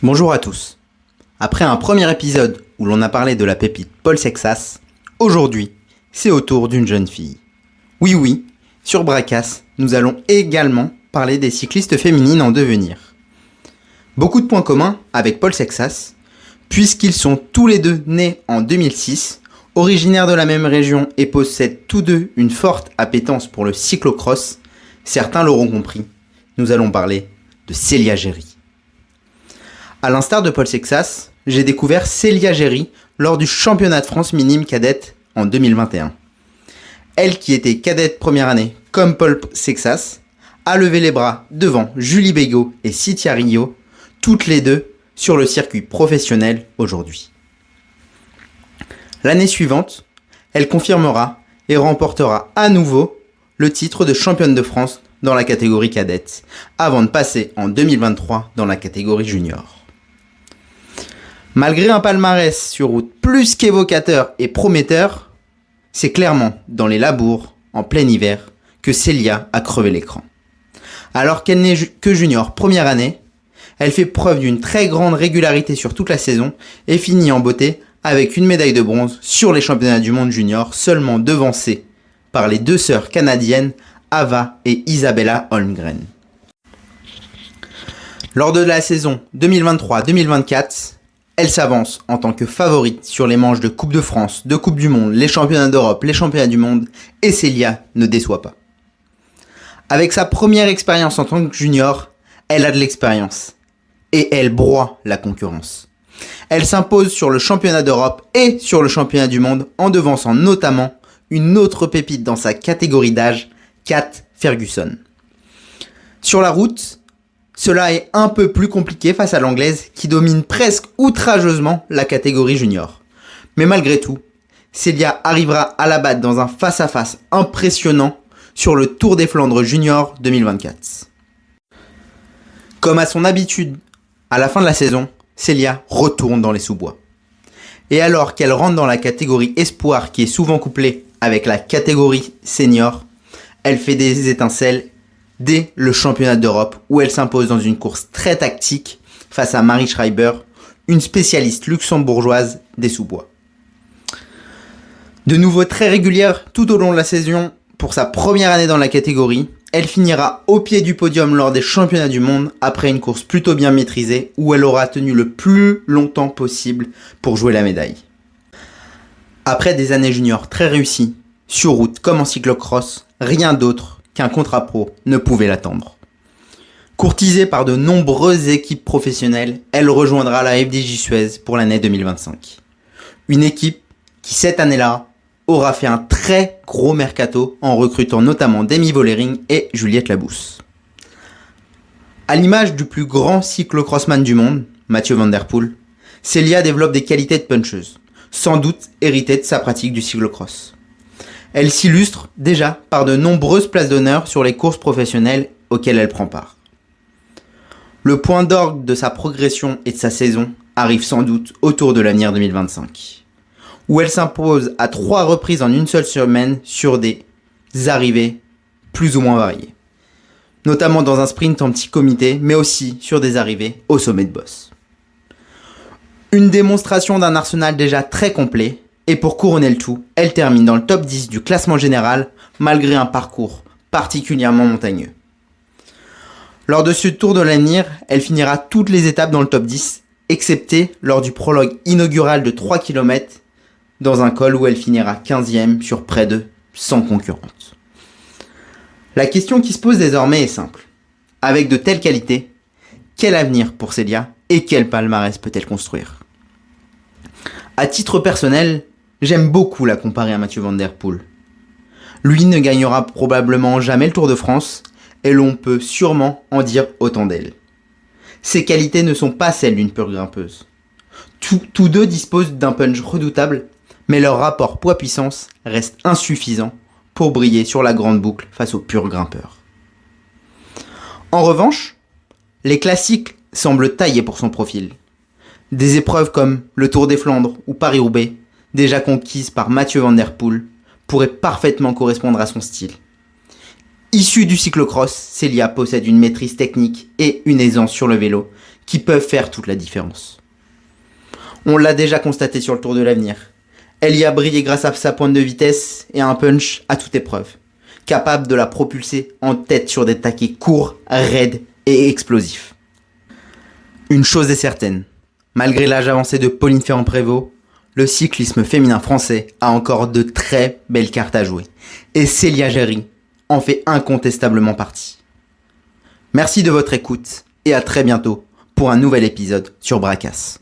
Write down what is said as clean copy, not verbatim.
Bonjour à tous. Après un premier épisode où l'on a parlé de la pépite Paul Sexas, aujourd'hui, c'est au tour d'une jeune fille. Oui, sur Bracas, nous allons également parler des cyclistes féminines en devenir. Beaucoup de points communs avec Paul Sexas, puisqu'ils sont tous les deux nés en 2006, originaires de la même région et possèdent tous deux une forte appétence pour le cyclocross. Certains l'auront compris, nous allons parler de Célia Géry. A l'instar de Paul Sexas, j'ai découvert Célia Géry lors du championnat de France minime cadette en 2021. Elle qui était cadette première année comme Paul Sexas, a levé les bras devant Julie Bégaud et Cythia Rio, toutes les deux sur le circuit professionnel aujourd'hui. L'année suivante, elle confirmera et remportera à nouveau le titre de championne de France dans la catégorie cadette, avant de passer en 2023 dans la catégorie junior. Malgré un palmarès sur route plus qu'évocateur et prometteur, c'est clairement dans les labours, en plein hiver, que Célia a crevé l'écran. Alors qu'elle n'est que junior première année, elle fait preuve d'une très grande régularité sur toute la saison et finit en beauté avec une médaille de bronze sur les championnats du monde junior, seulement devancée par les deux sœurs canadiennes Ava et Isabella Holmgren. Lors de la saison 2023-2024, elle s'avance en tant que favorite sur les manches de Coupe de France, de Coupe du Monde, les championnats d'Europe, les championnats du monde, et Célia ne déçoit pas. Avec sa première expérience en tant que junior, elle a de l'expérience. Et elle broie la concurrence. Elle s'impose sur le championnat d'Europe et sur le championnat du monde en devançant notamment une autre pépite dans sa catégorie d'âge, Kat Ferguson. Sur la route, cela est un peu plus compliqué face à l'anglaise qui domine presque outrageusement la catégorie junior. Mais malgré tout, Célia arrivera à la battre dans un face-à-face impressionnant sur le Tour des Flandres Junior 2024. Comme à son habitude, à la fin de la saison, Célia retourne dans les sous-bois. Et alors qu'elle rentre dans la catégorie espoir qui est souvent couplée avec la catégorie senior, elle fait des étincelles dès le championnat d'Europe où elle s'impose dans une course très tactique face à Marie Schreiber, une spécialiste luxembourgeoise des sous-bois. De nouveau très régulière tout au long de la saison pour sa première année dans la catégorie, elle finira au pied du podium lors des championnats du monde après une course plutôt bien maîtrisée où elle aura tenu le plus longtemps possible pour jouer la médaille. Après des années juniors très réussies, sur route comme en cyclocross, rien d'autre qu'un contrat pro ne pouvait l'attendre. Courtisée par de nombreuses équipes professionnelles, elle rejoindra la FDJ Suez pour l'année 2025. Une équipe qui cette année-là aura fait un très gros mercato en recrutant notamment Demi Vollering et Juliette Labousse. À l'image du plus grand cyclocrossman du monde, Mathieu Van Der Poel, Célia développe des qualités de puncheuse, sans doute héritées de sa pratique du cyclocross. Elle s'illustre déjà par de nombreuses places d'honneur sur les courses professionnelles auxquelles elle prend part. Le point d'orgue de sa progression et de sa saison arrive sans doute autour de l'année 2025, où elle s'impose à 3 reprises en une seule semaine sur des arrivées plus ou moins variées, notamment dans un sprint en petit comité, mais aussi sur des arrivées au sommet de boss. Une démonstration d'un arsenal déjà très complet. Et pour couronner le tout, elle termine dans le top 10 du classement général, malgré un parcours particulièrement montagneux. Lors de ce Tour de l'Avenir, elle finira toutes les étapes dans le top 10, excepté lors du prologue inaugural de 3 km, dans un col où elle finira 15e sur près de 100 concurrentes. La question qui se pose désormais est simple. Avec de telles qualités, quel avenir pour Célia et quel palmarès peut-elle construire ? À titre personnel, j'aime beaucoup la comparer à Mathieu Van Der Poel. Lui ne gagnera probablement jamais le Tour de France et l'on peut sûrement en dire autant d'elle. Ses qualités ne sont pas celles d'une pure grimpeuse. Tous deux disposent d'un punch redoutable, mais leur rapport poids-puissance reste insuffisant pour briller sur la grande boucle face aux purs grimpeurs. En revanche, les classiques semblent taillés pour son profil. Des épreuves comme le Tour des Flandres ou Paris-Roubaix, déjà conquises par Mathieu Van Der Poel, pourraient parfaitement correspondre à son style. Issue du cyclocross, Célia possède une maîtrise technique et une aisance sur le vélo qui peuvent faire toute la différence. On l'a déjà constaté sur le Tour de l'Avenir. Elle y a brillé grâce à sa pointe de vitesse et à un punch à toute épreuve, capable de la propulser en tête sur des taquets courts, raides et explosifs. Une chose est certaine, malgré l'âge avancé de Pauline Ferrand-Prévot, le cyclisme féminin français a encore de très belles cartes à jouer. Et Célia Géry en fait incontestablement partie. Merci de votre écoute et à très bientôt pour un nouvel épisode sur Bracas.